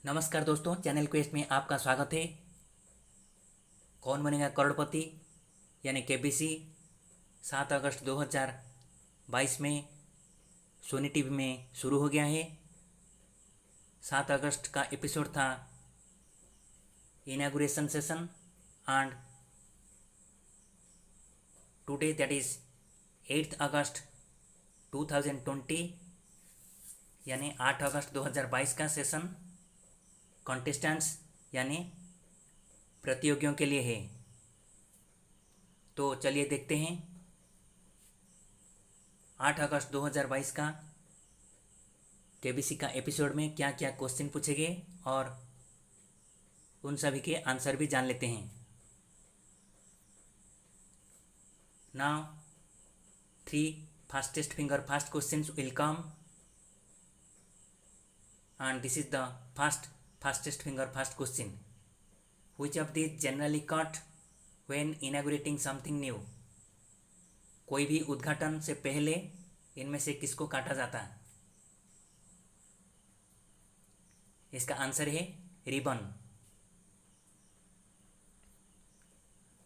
नमस्कार दोस्तों, channel quest में आपका स्वागत है। कौन बनेगा करोड़पति यानी केबीसी 7 अगस्त 2022 में सोनी टीवी में शुरू हो गया है। 7 अगस्त का एपिसोड था inauguration session and today that is 8 अगस्त 2020 यानी 8 अगस्त 2022 का सेशन कॉन्टेस्टेंट्स यानी प्रतियोगियों के लिए है। तो चलिए देखते हैं 8 अगस्त 2022 का केबीसी का एपिसोड में क्या क्या क्वेश्चन पूछे गए और उन सभी के आंसर भी जान लेते हैं। Now 3 fastest finger fast questions will come and this is the fastest finger fast question. Which of these generally cut when inaugurating something new? कोई भी उद्घाटन से पहले इनमें से किसको काटा जाता है? इसका आंसर है ribbon.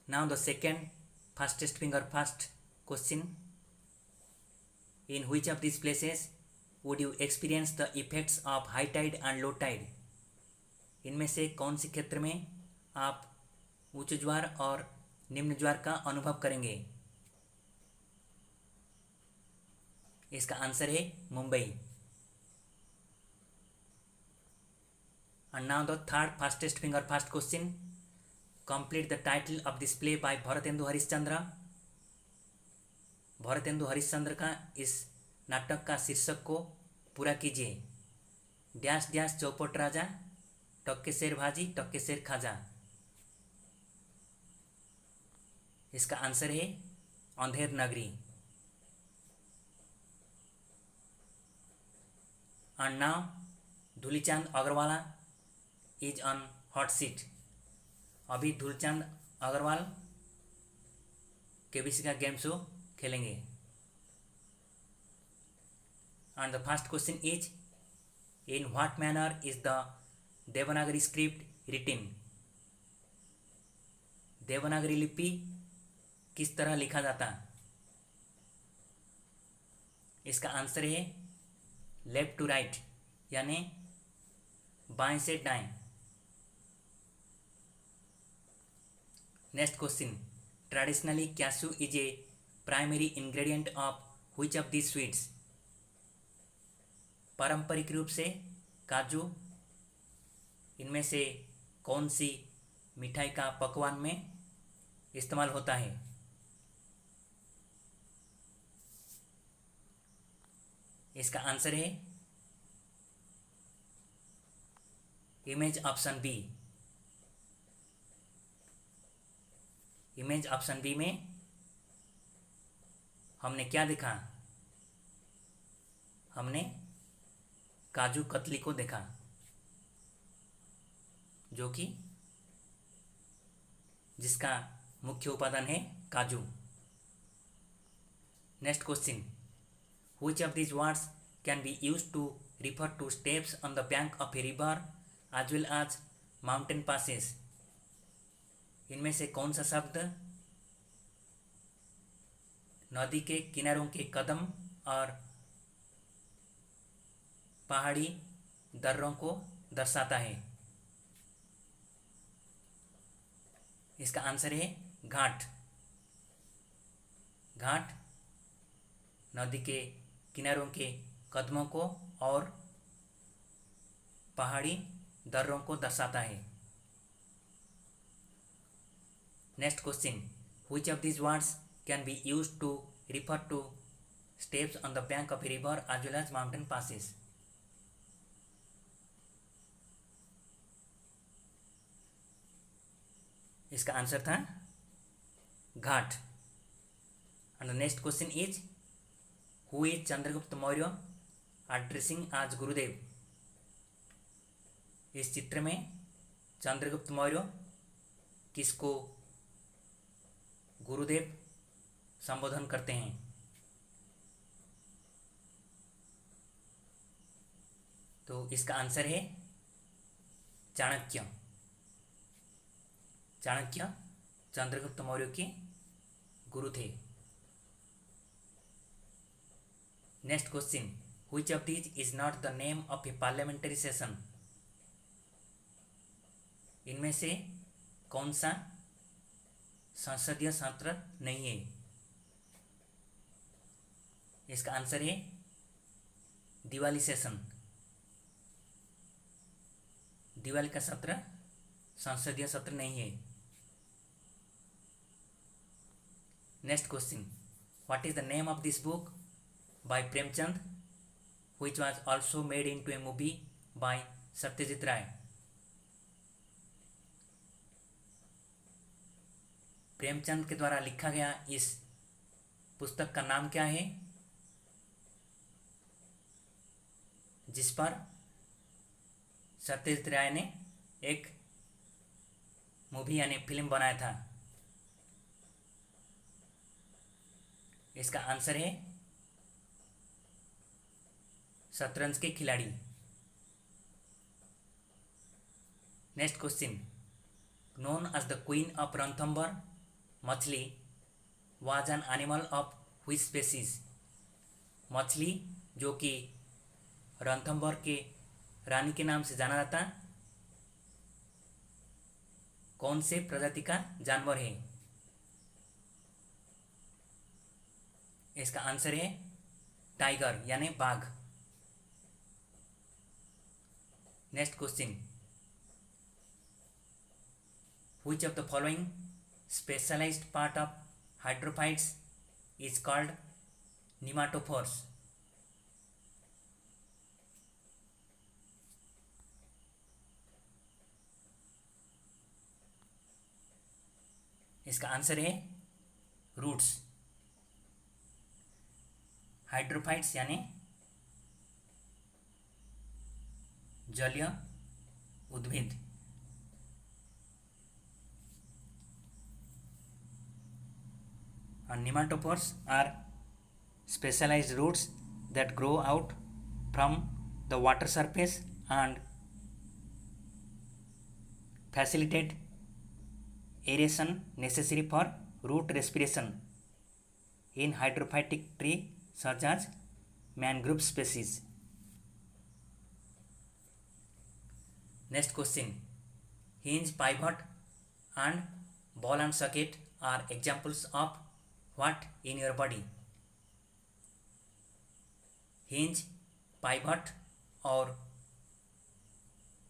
Now the second fastest finger fast question. In which of these places would you experience the effects of high tide and low tide? इनमें से कौन सी क्षेत्र में आप उच्च ज्वार और निम्न ज्वार का अनुभव करेंगे? इसका आंसर है Mumbai. And now the third fastest finger fast question. Complete the title of this play by Bharatendu Harishchandra. Bharatendu Harishchandra का इस नाटक का शीर्षक को पूरा कीजिए। डैश डैश चौपट राजा, टक्के शेर भाजी टक्के शेर खाजा। इसका आंसर है अंधेर नगरी। And now Dhulichand Agrawala is on hot seat. अभी धूलचांद अग्रवाल केबीसी का गेम शो खेलेंगे। And the first question is in what manner is the Devanagari script written? Devanagari लिपि किस तरह लिखा जाता? इसका आंसर है लेफ्ट टू राइट यानी बाएं से दाएं। Next question, traditionally cashew is a primary ingredient of which of these sweets? पारंपरिक रूप से काजू इनमें से कौन सी मिठाई का पकवान में इस्तेमाल होता है? इसका आंसर है image option B. Image option B में हमने क्या देखा? हमने काजू कतली को देखा जो कि जिसका मुख्य उपादान है काजू। Next question, which of these words can be used to refer to steps on the bank of a river as well as mountain passes? इनमें से कौन सा शब्द नदी के किनारों के कदम और पहाड़ी दर्रों को दर्शाता है? इसका आंसर है घाट। घाट नदी के किनारों के कदमों को और पहाड़ी दर्रों को दर्शाता है। Next question, which of these words can be used to refer to steps on the bank of a river as well as mountain passes? इसका आंसर था घाट। And the next question is who is Chandragupta Maurya addressing as Gurudev? इस चित्र में चंद्रगुप्त मौर्य किसको गुरुदेव संबोधन करते हैं? तो इसका आंसर है चाणक्य। चाणक्य चंद्रगुप्त मौर्य के गुरु थे। Next question, which of these is not the name of A parliamentary session? इनमें से कौन सा संसदीय सत्र नहीं है? इसका आंसर है दिवाली सेशन। दिवाली का सत्र संसदीय सत्र नहीं है। Next question, what is the name of this book by Premchand which was also made into a movie by Satyajit Ray? Premchand के द्वारा लिखा गया इस पुस्तक का नाम क्या है जिस पर सत्यजीत राय ने एक मूवी यानी फिल्म बनाया था? इसका आंसर है Shatranj Ke Khiladi. Next question, known as the queen of Ranthambore Machhli was an animal of which species? Machhli जो कि रणथंभौर के रानी के नाम से जाना जाता कौन से प्रजाति का जानवर है? इसका आंसर है टाइगर यानी बाघ। Next question, which of the following specialized part of hydrophytes is called nematophores? इसका आंसर है रूट्स। हाइड्रोफाइट्स यानी जलीय उद्भिद। and nematophores are specialized roots that grow out from the water surface and facilitate aeration necessary for root respiration in hydrophytic tree such as mangrove species. Next question, hinge, pivot and ball and socket are examples of what in your body? hinge, pivot और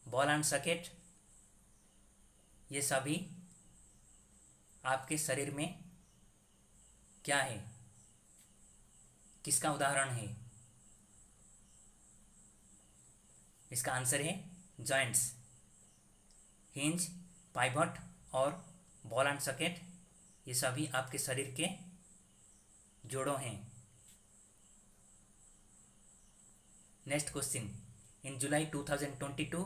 ball and socket ये सभी आपके शरीर में क्या है, किसका उदाहरण है? इसका आंसर है जॉइंट्स। हिंज, पाइवट और बॉल एंड सॉकेट ये सभी आपके शरीर के जोड़ों हैं। Next question, in July 2022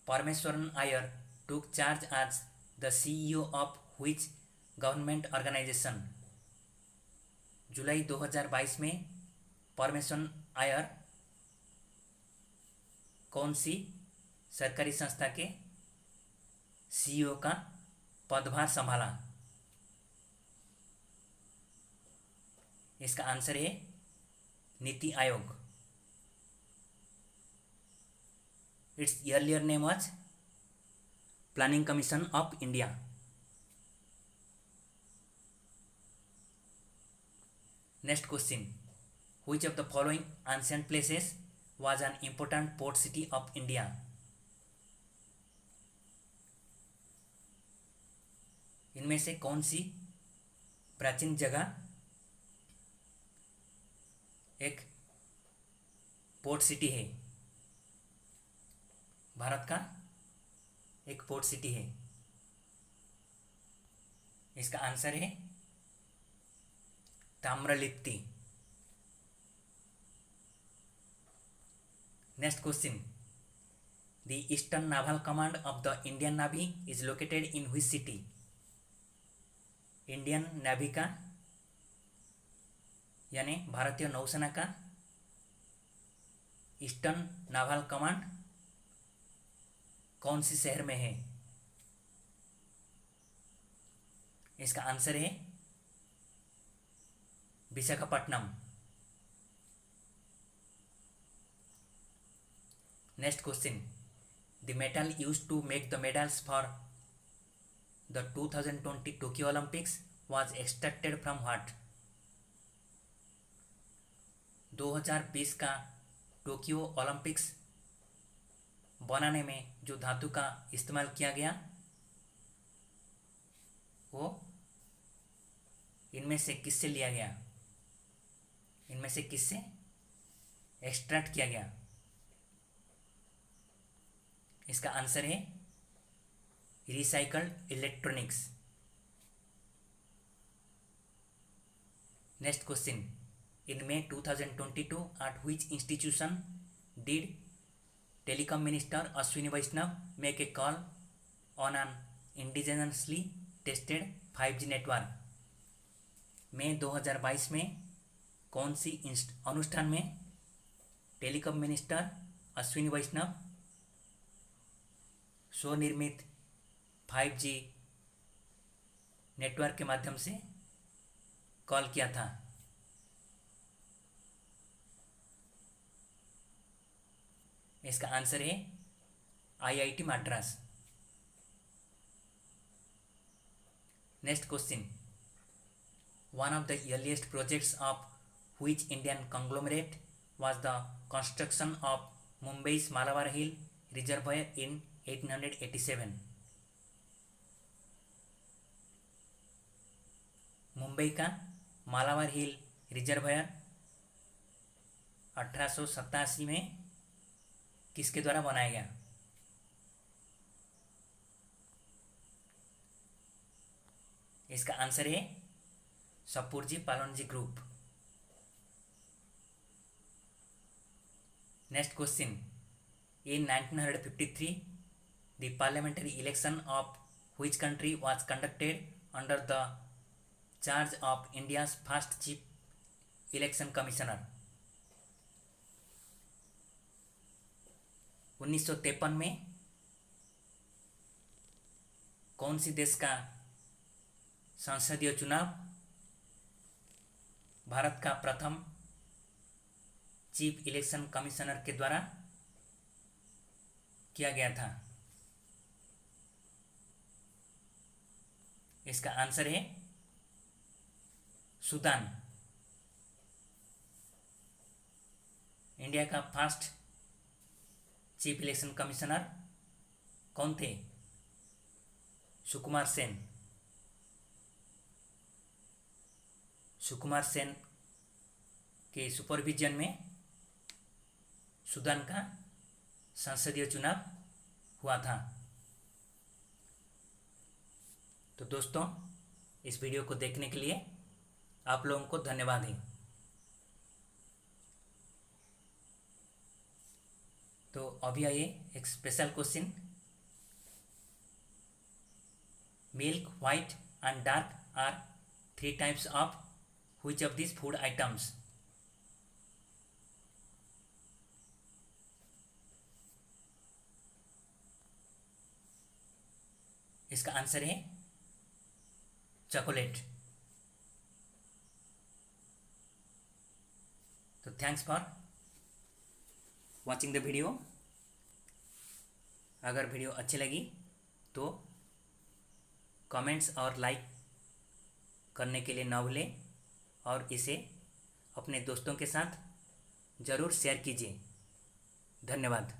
Parameswaran Iyer took charge as the CEO of which government organization? जुलाई 2022 में परमेश्वरन अय्यर कौन सी सरकारी संस्था के सीईओ का पदभार संभाला? इसका आंसर है NITI Aayog. It's earlier name was planning commission of India. Next question, which of the following ancient places was an important port city of India? इनमें से कौन सी प्राचीन जगह एक पोर्ट सिटी है, भारत का एक पोर्ट सिटी है? इसका आंसर है Tamralipti. Next question, the eastern novel command of the Indian navy is located in which city? Indian navy का यानी भारतीय नौसेना का ईस्टर्न नावल कमांड कौन सी शहर में है? इसका आंसर है Visakhapatnam. Next question, the metal used to make the medals for the 2020 Tokyo Olympics was extracted from what? 2020 का टोक्यो ओलंपिक्स बनाने में जो धातु का इस्तेमाल किया गया वो इनमें से किससे लिया गया? इनमें से किससे एक्सट्रैक्ट किया गया? इसका आंसर है recycled electronics. Next question, in May 2022 at which institution did telecom minister Ashwini Vaishnav make a call on an indigenously tested 5G network? मई 2022 में कौन सी अनुष्ठान में टेलीकॉम मिनिस्टर अश्विनी वैष्णव स्वनिर्मित 5G नेटवर्क के माध्यम से कॉल किया था? इसका आंसर है IIT Madras. Next question, one of the earliest projects of which Indian conglomerate was the construction of Mumbai's Malabar Hill Reservoir in 1887? Mumbai का मालाबार हिल रिजर्वायर 1887 में किसके द्वारा बनाया गया? इसका आंसर है Shapoorji Pallonji group. Next question, in 1953 the parliamentary election of which country was conducted under the charge of India's first chief election commissioner? 1953 में कौन सी देश का संसदीय चुनाव भारत का प्रथम चीफ इलेक्शन कमिश्नर के द्वारा किया गया था? इसका आंसर है सूडान। इंडिया का फर्स्ट चीफ इलेक्शन कमिश्नर कौन थे? सुकुमार सेन। सुकुमार सेन के सुपरविजन में सूडान का संसदीय चुनाव हुआ था। तो दोस्तों, इस वीडियो को देखने के लिए आप लोगों को धन्यवाद है। तो अभी आइए एक special question, milk, white and dark are 3 types of which of this food items? इसका आंसर है चॉकलेट। तो thanks for watching the video. अगर वीडियो अच्छी लगी तो कमेंट्स और लाइक करने के लिए न भूलें और इसे अपने दोस्तों के साथ ज़रूर शेयर कीजिए। धन्यवाद।